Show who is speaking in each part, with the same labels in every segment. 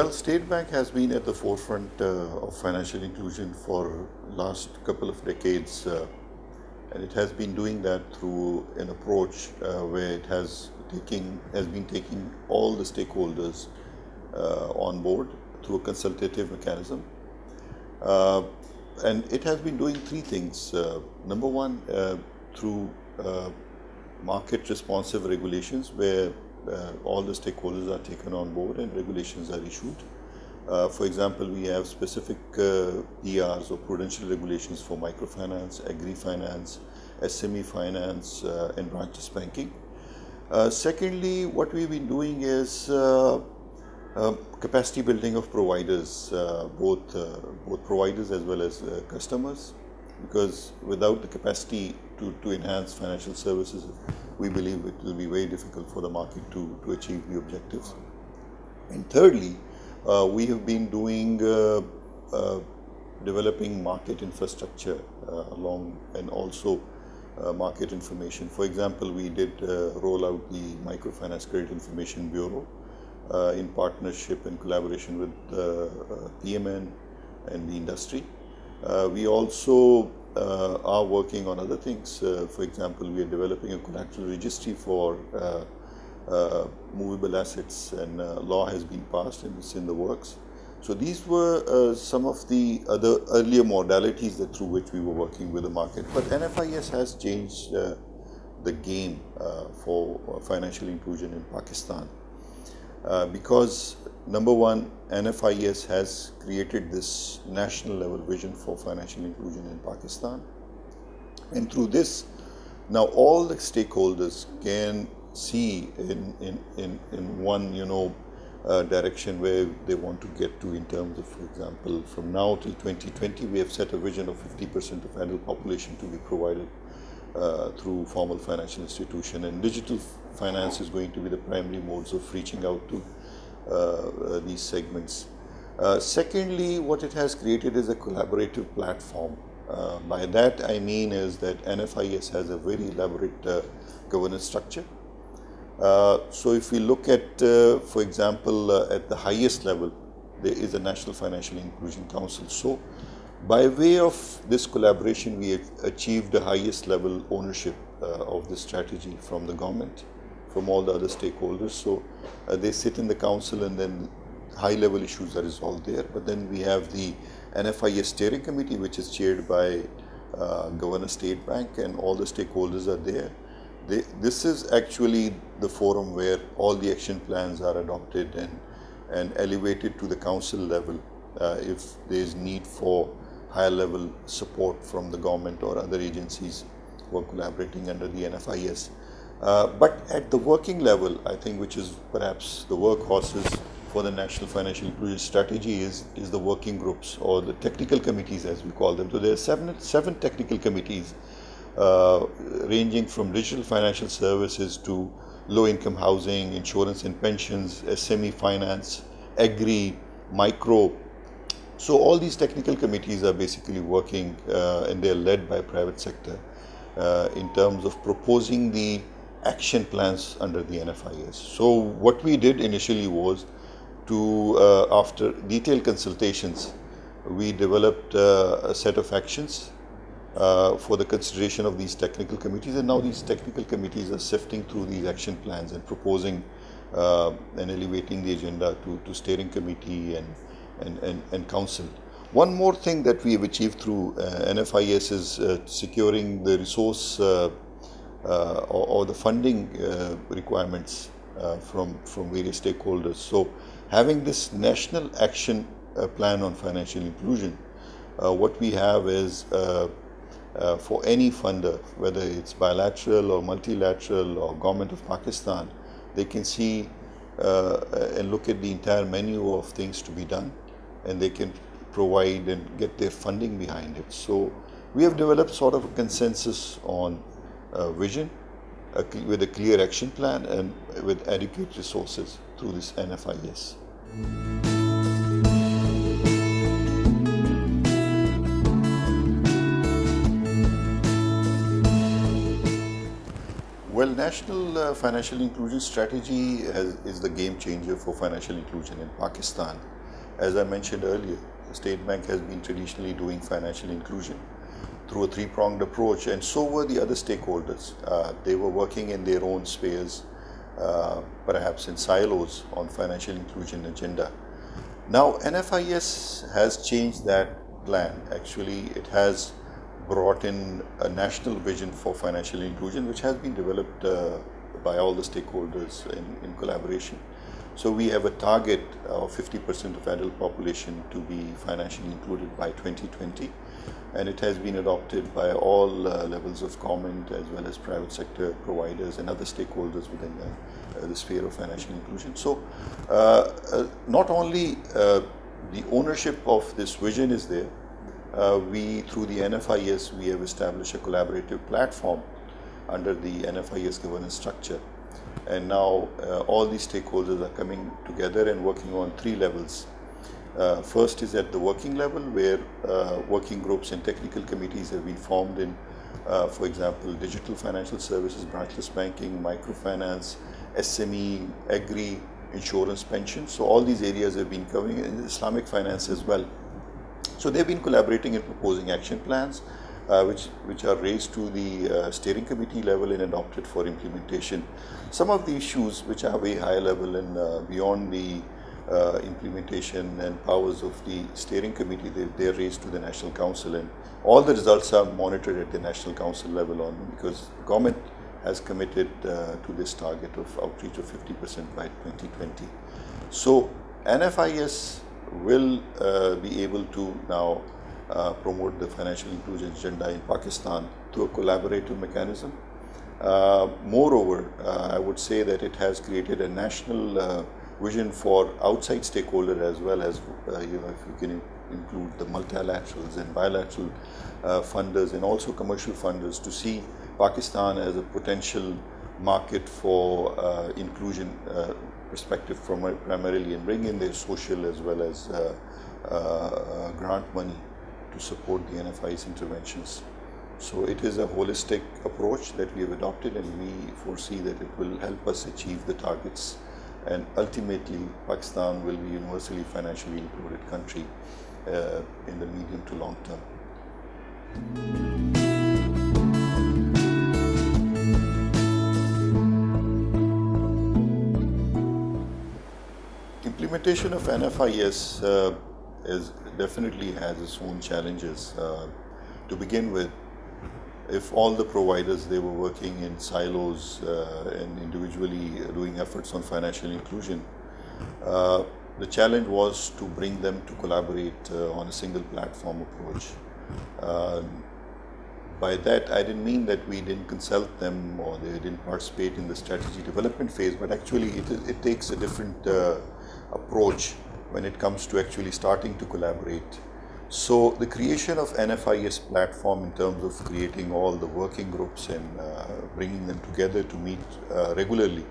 Speaker 1: Well, State Bank has been at the forefront of financial inclusion for last couple of decades, and it has been doing that through an approach where it has been taking all the stakeholders on board through a consultative mechanism. And it has been doing three things. Number one, through market responsive regulations where all the stakeholders are taken on board and regulations are issued. For example, we have specific PRs or prudential regulations for microfinance, agri-finance, SME finance, and branches banking. Secondly, what we've been doing is capacity building of providers, both providers as well as customers, because without the capacity to enhance financial services, we believe it will be very difficult for the market to achieve the objectives. And thirdly, we have been doing developing market infrastructure along and also market information. For example, we did roll out the Microfinance Credit Information Bureau in partnership and collaboration with PMN and the industry. We also are working on other things. For example, we are developing a collateral registry for movable assets, and law has been passed and it's in the works. So these were some of the other earlier modalities through which we were working with the market. But NFIS has changed the game for financial inclusion in Pakistan because number one, NFIS has created this national level vision for financial inclusion in Pakistan, and through this, now all the stakeholders can see in one direction where they want to get to in terms of, for example, from now till 2020, we have set a vision of 50% of adult population to be provided through formal financial institution, and digital finance is going to be the primary modes of reaching out to these segments. Secondly, what it has created is a collaborative platform. By that I mean is that NFIS has a very elaborate governance structure. So if we look at, for example, at the highest level, there is a National Financial Inclusion Council. So by way of this collaboration, we have achieved the highest level ownership of this strategy from the government, from all the other stakeholders. So they sit in the council and then high level issues are resolved there. But then we have the NFIS steering committee, which is chaired by Governor State Bank, and all the stakeholders are there. This is actually the forum where all the action plans are adopted and elevated to the council level if there is need for higher level support from the government or other agencies who are collaborating under the NFIS. But at the working level, I think, which is perhaps the workhorses for the National Financial Inclusion Strategy is the working groups or the technical committees, as we call them. So there are seven technical committees ranging from digital financial services to low-income housing, insurance and pensions, SME finance, agri, micro. So all these technical committees are basically working and they are led by private sector in terms of proposing the action plans under the NFIS. So what we did initially was to, after detailed consultations, we developed a set of actions for the consideration of these technical committees, and now these technical committees are sifting through these action plans and proposing and elevating the agenda to steering committee and council. One more thing that we have achieved through NFIS is securing the resource or the funding requirements from various stakeholders. So having this national action plan on financial inclusion, what we have is for any funder, whether it's bilateral or multilateral or government of Pakistan, they can see and look at the entire menu of things to be done, and they can provide and get their funding behind it. So we have developed sort of a consensus on vision with a clear action plan and with adequate resources through this NFIS. Well, National Financial Inclusion Strategy is the game changer for financial inclusion in Pakistan. As I mentioned earlier, the State Bank has been traditionally doing financial inclusion through a three-pronged approach, and so were the other stakeholders. They were working in their own spheres, perhaps in silos on financial inclusion agenda. Now, NFIS has changed that plan. Actually, it has brought in a national vision for financial inclusion, which has been developed by all the stakeholders in collaboration. So we have a target of 50% of adult population to be financially included by 2020, and it has been adopted by all levels of government as well as private sector providers and other stakeholders within the sphere of financial inclusion. So not only the ownership of this vision is there, we, through the NFIS, we have established a collaborative platform under the NFIS governance structure. And now all these stakeholders are coming together and working on three levels. First is at the working level, where working groups and technical committees have been formed in, for example, digital financial services, branchless banking, microfinance, SME, agri, insurance, pensions. So all these areas have been covering, in Islamic finance as well. So they've been collaborating and proposing action plans, which are raised to the steering committee level and adopted for implementation. Some of the issues which are very high level and beyond the implementation and powers of the steering committee, they're raised to the National Council, and all the results are monitored at the National Council level on, because the government has committed to this target of outreach of 50% by 2020. So NFIS will be able to now promote the financial inclusion agenda in Pakistan through a collaborative mechanism. Moreover, I would say that it has created a national vision for outside stakeholder as well as, if you can include the multilaterals and bilateral funders and also commercial funders, to see Pakistan as a potential market for inclusion perspective primarily, and bring in their social as well as grant money to support the NFI's interventions. So it is a holistic approach that we have adopted, and we foresee that it will help us achieve the targets, and ultimately Pakistan will be a universally financially included country in the medium to long term. Implementation of NFIS definitely has its own challenges. To begin with, if all the providers, they were working in silos and individually doing efforts on financial inclusion, the challenge was to bring them to collaborate on a single platform approach. By that, I didn't mean that we didn't consult them or they didn't participate in the strategy development phase, but actually it takes a different approach when it comes to actually starting to collaborate. So the creation of NFIS platform in terms of creating all the working groups and bringing them together to meet regularly,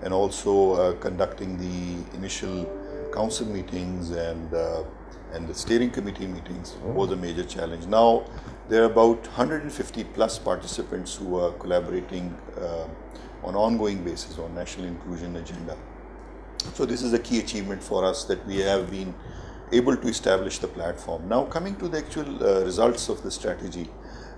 Speaker 1: and also conducting the initial council meetings and the steering committee meetings was a major challenge. Now there are about 150 plus participants who are collaborating on ongoing basis on national inclusion agenda. So this is a key achievement for us, that we have been able to establish the platform. Now coming to the actual results of the strategy.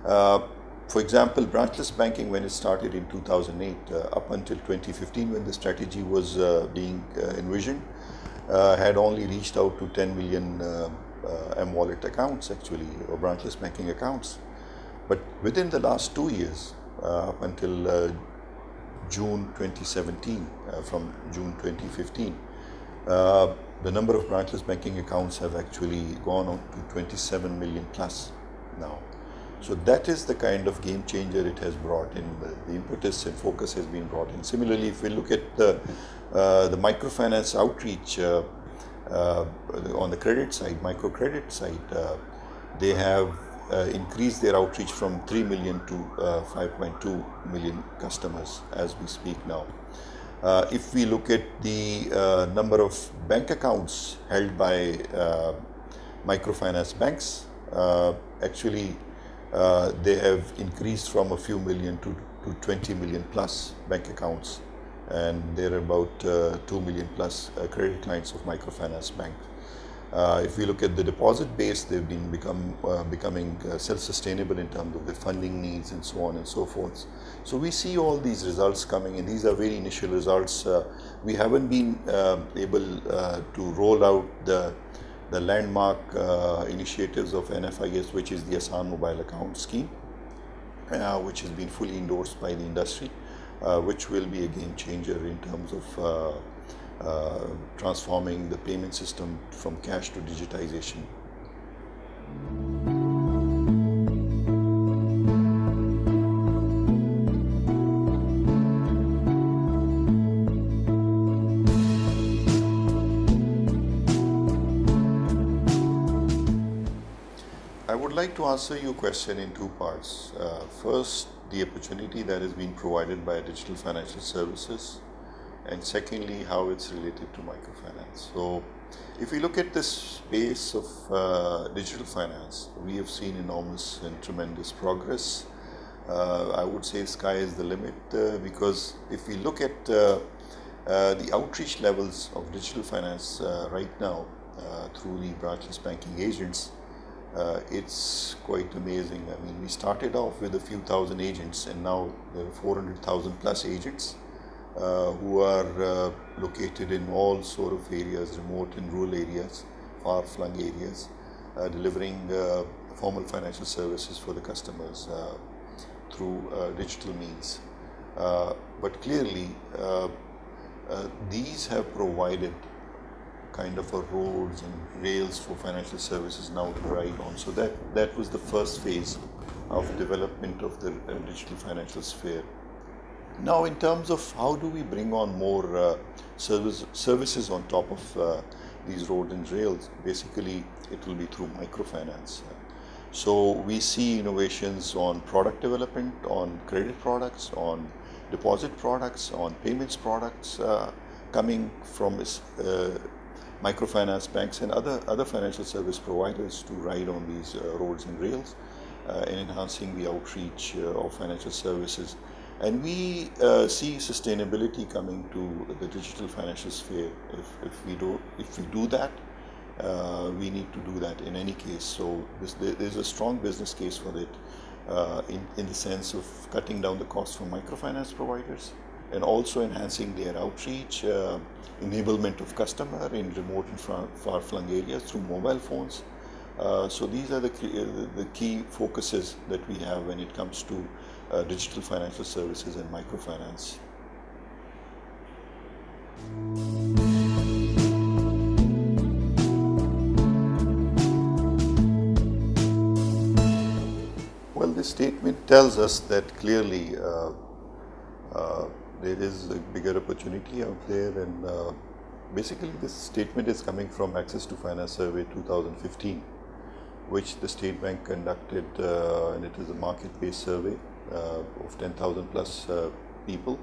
Speaker 1: For example, branchless banking, when it started in 2008 up until 2015, when the strategy was being envisioned, had only reached out to 10 million M-wallet accounts actually, or branchless banking accounts. But within the last 2 years, up until June 2017, from June 2015, the number of branchless banking accounts have actually gone up to 27 million plus now. So that is the kind of game changer it has brought in. The impetus and focus has been brought in. Similarly, if we look at the microfinance outreach on the credit side, microcredit side, they have increased their outreach from 3 million to 5.2 million customers as we speak now. If we look at the number of bank accounts held by microfinance banks, actually they have increased from a few million to 20 million plus bank accounts, and there are about 2 million plus credit clients of microfinance bank. If we look at the deposit base, they've been becoming self-sustainable in terms of their funding needs and so on and so forth. So we see all these results coming, and these are very initial results. We haven't been able to roll out the landmark initiatives of NFIS, which is the Asan Mobile Account Scheme, which has been fully endorsed by the industry, which will be a game changer in terms of transforming the payment system from cash to digitization. I would like to answer your question in two parts. First, the opportunity that is being provided by digital financial services, and secondly, how it's related to microfinance. So, if we look at this space of digital finance, we have seen enormous and tremendous progress. I would say sky is the limit, because if we look at the outreach levels of digital finance right now through the branchless banking agents, it's quite amazing. I mean, we started off with a few thousand agents, and now there are 400,000 plus agents who are located in all sort of areas, remote and rural areas, far-flung areas, delivering formal financial services for the customers through digital means. But clearly, these have provided kind of a roads and rails for financial services now to ride on. So that was the first phase of development of the digital financial sphere. Now, in terms of how do we bring on more services on top of these roads and rails, basically it will be through microfinance. So we see innovations on product development, on credit products, on deposit products, on payments products coming from microfinance banks and other financial service providers to ride on these roads and rails and enhancing the outreach of financial services. And we see sustainability coming to the digital financial sphere. If we do that, we need to do that in any case. So there's a strong business case for it in the sense of cutting down the cost for microfinance providers and also enhancing their outreach, enablement of customer in remote and far-flung areas through mobile phones. So these are the key focuses that we have when it comes to digital financial services and microfinance. Well, this statement tells us that clearly there is a bigger opportunity out there, and basically this statement is coming from Access to Finance Survey 2015, which the State Bank conducted, and it is a market-based survey of 10,000 plus people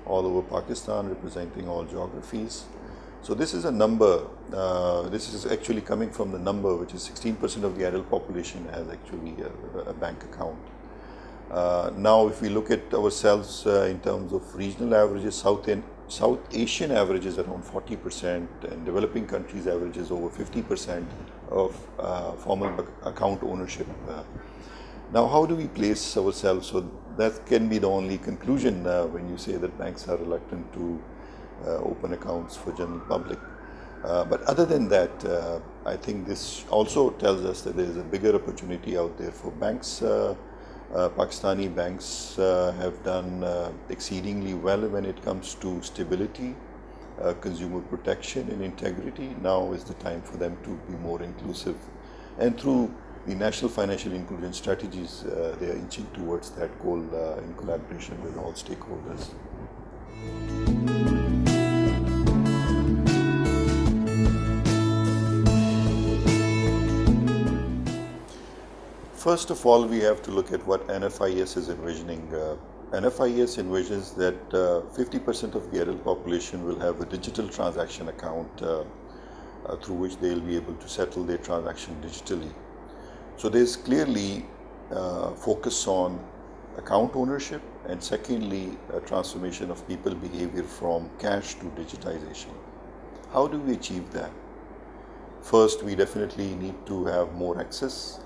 Speaker 1: all over Pakistan, representing all geographies. So this is a number, this is actually coming from the number, which is 16% of the adult population has actually a bank account. Now, if we look at ourselves in terms of regional averages, South Asian averages around 40%, and developing countries averages over 50% of formal account ownership. Now, how do we place ourselves? So that can be the only conclusion when you say that banks are reluctant to open accounts for general public. But other than that, I think this also tells us that there is a bigger opportunity out there for banks. Pakistani banks have done exceedingly well when it comes to stability, consumer protection and integrity. Now is the time for them to be more inclusive. And through the national financial inclusion strategies, they are inching towards that goal in collaboration with all stakeholders. First of all, we have to look at what NFIS is envisioning. NFIS envisions that 50% of the adult population will have a digital transaction account through which they will be able to settle their transaction digitally. So there's clearly focus on account ownership, and secondly, a transformation of people behavior from cash to digitization. How do we achieve that? First, we definitely need to have more access.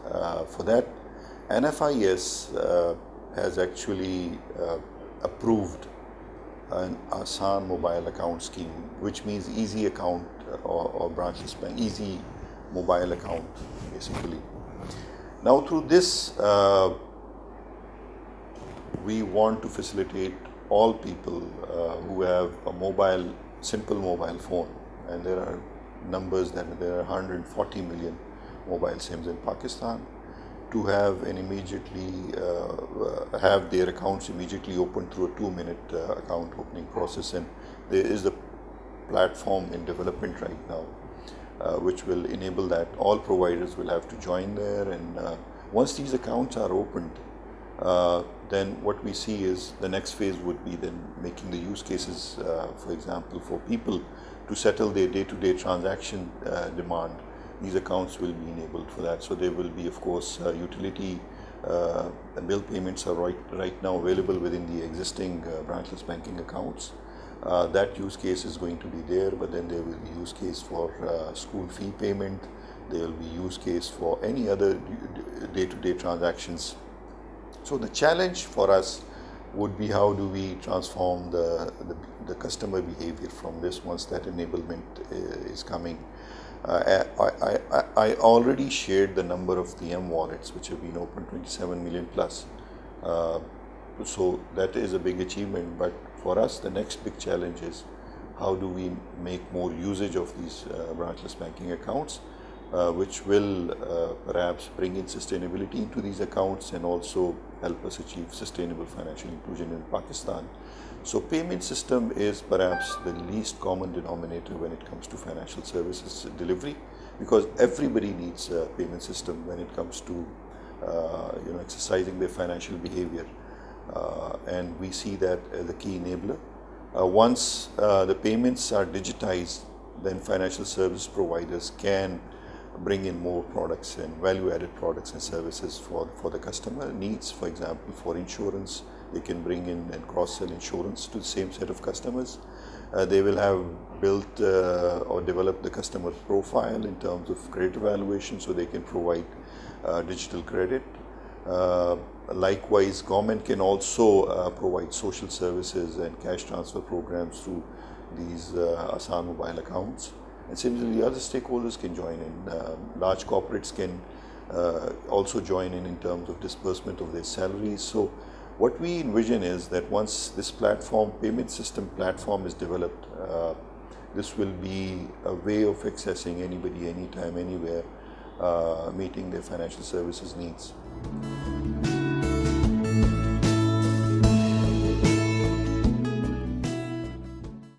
Speaker 1: For that, NFIS has actually approved an Asan mobile account scheme, which means easy account or branchless bank, easy mobile account basically. Now through this, we want to facilitate all people who have a simple mobile phone, and there are numbers that there are 140 million mobile SIMs in Pakistan, to have have their accounts immediately opened through a 2-minute account opening process. And there is a platform in development right now which will enable that. All providers will have to join there, and once these accounts are opened, then what we see is the next phase would be then making the use cases, for example, for people to settle their day-to-day transaction demand. These accounts will be enabled for that. So there will be, of course, utility bill payments are right now available within the existing branchless banking accounts. That use case is going to be there, but then there will be use case for school fee payment. There will be use case for any other day-to-day transactions. So the challenge for us would be, how do we transform the customer behavior from this once that enablement is coming. I already shared the number of the M-wallets which have been opened, 27 million plus. So that is a big achievement, but for us the next big challenge is, how do we make more usage of these branchless banking accounts, which will perhaps bring in sustainability into these accounts and also help us achieve sustainable financial inclusion in Pakistan. So payment system is perhaps the least common denominator when it comes to financial services delivery, because everybody needs a payment system when it comes to exercising their financial behavior, and we see that as a key enabler. Once the payments are digitized, then financial service providers can bring in more products and value-added products and services for the customer needs. For example, for insurance, they can bring in and cross-sell insurance to the same set of customers. They will have built or developed the customer profile in terms of credit evaluation, so they can provide digital credit. Likewise, government can also provide social services and cash transfer programs through these Asan mobile accounts. And similarly, other stakeholders can join in. Large corporates can also join in terms of disbursement of their salaries. So what we envision is that once this payment system platform is developed, this will be a way of accessing anybody, anytime, anywhere, meeting their financial services needs.